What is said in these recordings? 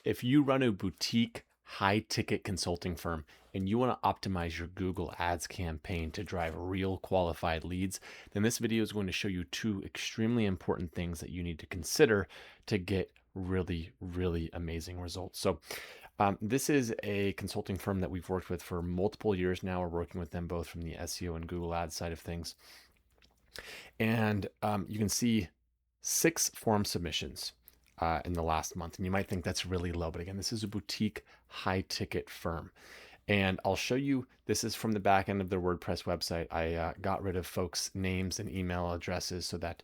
If you run a boutique high ticket consulting firm and you want to optimize your Google Ads campaign to drive real qualified leads, then this video is going to show you two extremely important things that you need to consider to get really, really amazing results. So this is a consulting firm that we've worked with for multiple years now. We're working with them both from the SEO and Google Ads side of things. And you can see 6 form submissions in the last month. And you might think that's really low, but again, this is a boutique high ticket firm. And I'll show you, this is from the back end of their WordPress website. I got rid of folks' names and email addresses so that,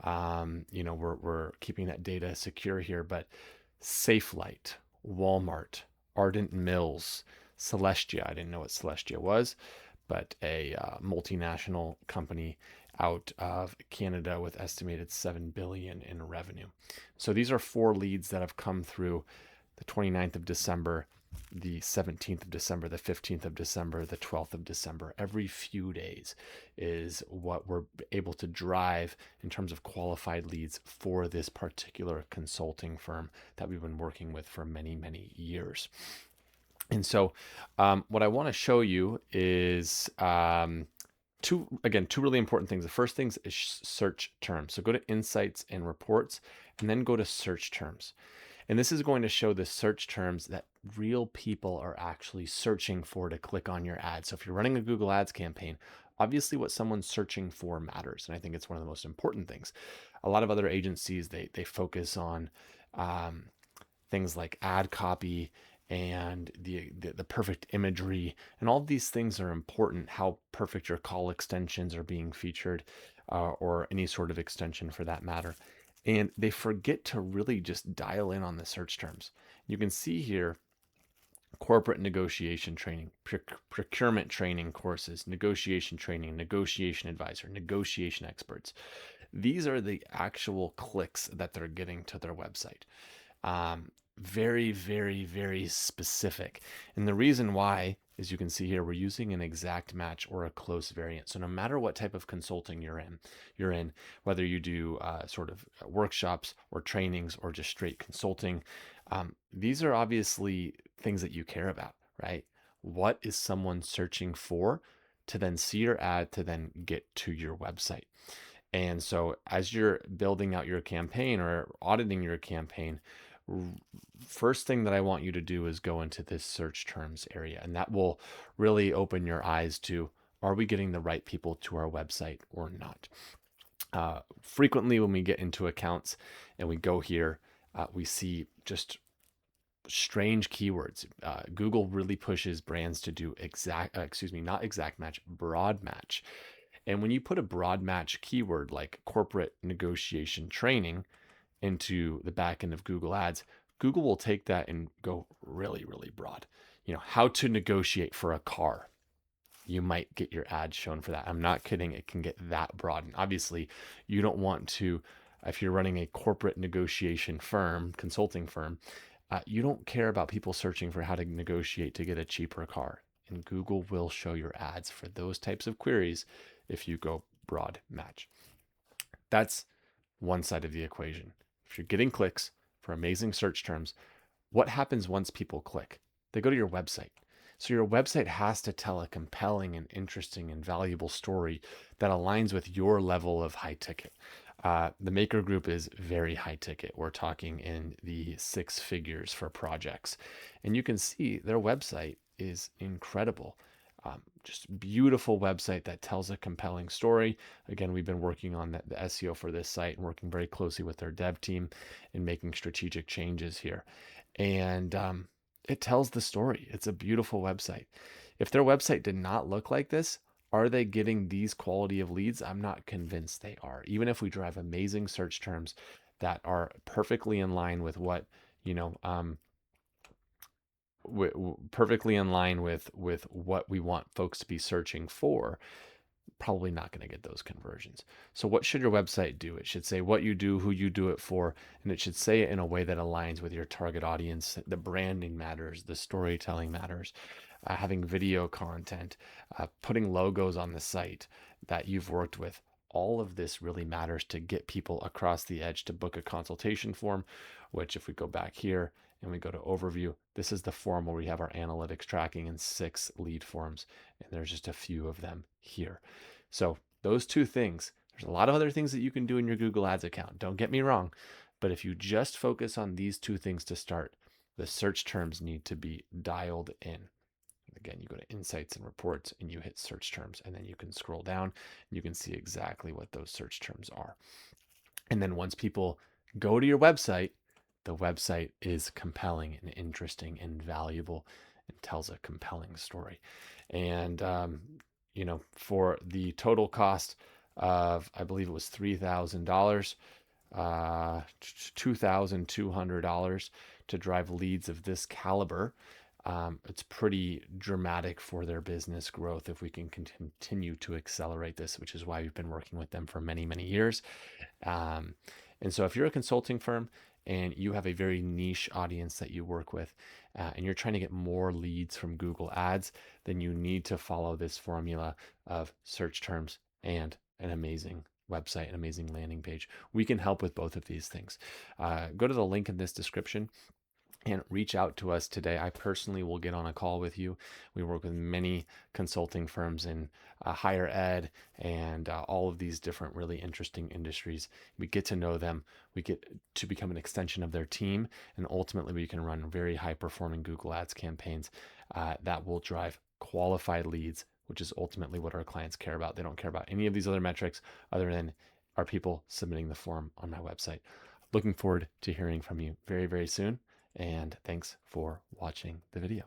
we're keeping that data secure here. But SafeLight, Walmart, Ardent Mills, Celestia, I didn't know what Celestia was, but a multinational company out of Canada with estimated 7 billion in revenue. So these are 4 leads that have come through the 29th of December, the 17th of December, the 15th of December, the 12th of December. Every few days is what we're able to drive in terms of qualified leads for this particular consulting firm that we've been working with for many, many years. And so what I want to show you is two really important things. The first thing is search terms. So go to insights and reports and then go to search terms. And this is going to show the search terms that real people are actually searching for to click on your ad. So if you're running a Google Ads campaign, obviously what someone's searching for matters. And I think it's one of the most important things. A lot of other agencies, they focus on things like ad copy and the perfect imagery, and all of these things are important. How perfect your call extensions are being featured, or any sort of extension for that matter. And they forget to really just dial in on the search terms. You can see here, corporate negotiation training, procurement training courses, negotiation training, negotiation advisor, negotiation experts. These are the actual clicks that they're getting to their website. Very, very, very specific. And the reason why, as you can see here, we're using an exact match or a close variant. So no matter what type of consulting you're in, whether you do sort of workshops or trainings or just straight consulting, these are obviously things that you care about, right? What is someone searching for to then see your ad to then get to your website? And so as you're building out your campaign or auditing your campaign, first thing that I want you to do is go into this search terms area, and that will really open your eyes to, are we getting the right people to our website or not? Frequently when we get into accounts and we go here, we see just strange keywords. Google really pushes brands to do not exact match, broad match. And when you put a broad match keyword like corporate negotiation training into the back end of Google Ads, Google will take that and go really, really broad. How to negotiate for a car. You might get your ad shown for that. I'm not kidding. It can get that broad. And obviously, you don't want to, if you're running a corporate negotiation firm, consulting firm, you don't care about people searching for how to negotiate to get a cheaper car. And Google will show your ads for those types of queries if you go broad match. That's one side of the equation. If you're getting clicks for amazing search terms, what happens once people click? They go to your website. So your website has to tell a compelling and interesting and valuable story that aligns with your level of high ticket. The Maker Group is very high ticket. We're talking in the 6 figures for projects. And you can see their website is incredible. Just beautiful website that tells a compelling story. Again, we've been working on the SEO for this site and working very closely with their dev team and making strategic changes here. And it tells the story. It's a beautiful website. If their website did not look like this, are they getting these quality of leads? I'm not convinced they are. Even if we drive amazing search terms that are perfectly in line with what, perfectly in line with what we want folks to be searching for, probably not going to get those conversions. So what should your website do? It should say what you do, who you do it for, and it should say it in a way that aligns with your target audience. The branding matters, the storytelling matters, having video content, putting logos on the site that you've worked with. All of this really matters to get people across the edge to book a consultation form, which if we go back here and we go to overview, this is the form where we have our analytics tracking and 6 lead forms. And there's just a few of them here. So those two things, there's a lot of other things that you can do in your Google Ads account. Don't get me wrong. But if you just focus on these two things to start, the search terms need to be dialed in. Again, you go to insights and reports and you hit search terms, and then you can scroll down and you can see exactly what those search terms are. And then once people go to your website, the website is compelling and interesting and valuable and tells a compelling story. And, for the total cost of, I believe it was $3,000, $2,200 to drive leads of this caliber. It's pretty dramatic for their business growth if we can continue to accelerate this, which is why we've been working with them for many, many years. And so if you're a consulting firm and you have a very niche audience that you work with, and you're trying to get more leads from Google Ads, then you need to follow this formula of search terms and an amazing website, an amazing landing page. We can help with both of these things. Go to the link in this description and reach out to us today. I personally will get on a call with you. We work with many consulting firms in higher ed and all of these different really interesting industries. We get to know them. We get to become an extension of their team. And ultimately, we can run very high performing Google Ads campaigns that will drive qualified leads, which is ultimately what our clients care about. They don't care about any of these other metrics other than are people submitting the form on my website. Looking forward to hearing from you very, very soon. And thanks for watching the video.